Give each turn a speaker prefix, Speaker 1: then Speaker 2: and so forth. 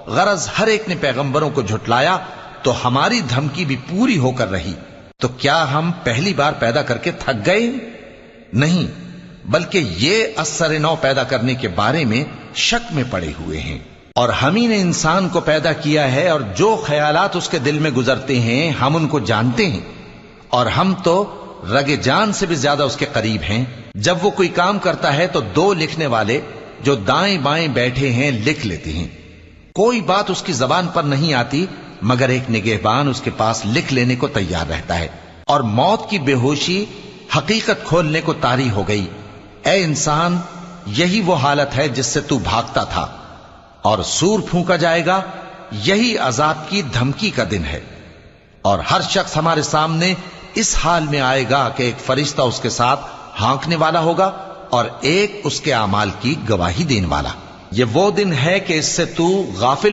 Speaker 1: غرض ہر ایک نے پیغمبروں کو جھٹلایا تو ہماری دھمکی بھی پوری ہو کر رہی۔ تو کیا ہم پہلی بار پیدا کر کے تھک گئے؟ نہیں، بلکہ یہ اثر نو پیدا کرنے کے بارے میں شک میں پڑے ہوئے ہیں۔ اور ہم ہی نے انسان کو پیدا کیا ہے، اور جو خیالات اس کے دل میں گزرتے ہیں ہم ان کو جانتے ہیں، اور ہم تو رگ جان سے بھی زیادہ اس کے قریب ہیں۔ جب وہ کوئی کام کرتا ہے تو دو لکھنے والے جو دائیں بائیں بیٹھے ہیں لکھ لیتے ہیں۔ کوئی بات اس کی زبان پر نہیں آتی مگر ایک نگہبان اس کے پاس لکھ لینے کو تیار رہتا ہے۔ اور موت کی بے ہوشی حقیقت کھولنے کو طاری ہو گئی۔ اے انسان، یہی وہ حالت ہے جس سے تو بھاگتا تھا، اور سور پھونکا جائے گا، یہی عذاب کی دھمکی کا دن ہے۔ اور ہر شخص ہمارے سامنے اس حال میں آئے گا کہ ایک فرشتہ اس کے ساتھ ہانکنے والا ہوگا اور ایک اس کے اعمال کی گواہی دینے والا۔ یہ وہ دن ہے کہ اس سے تو غافل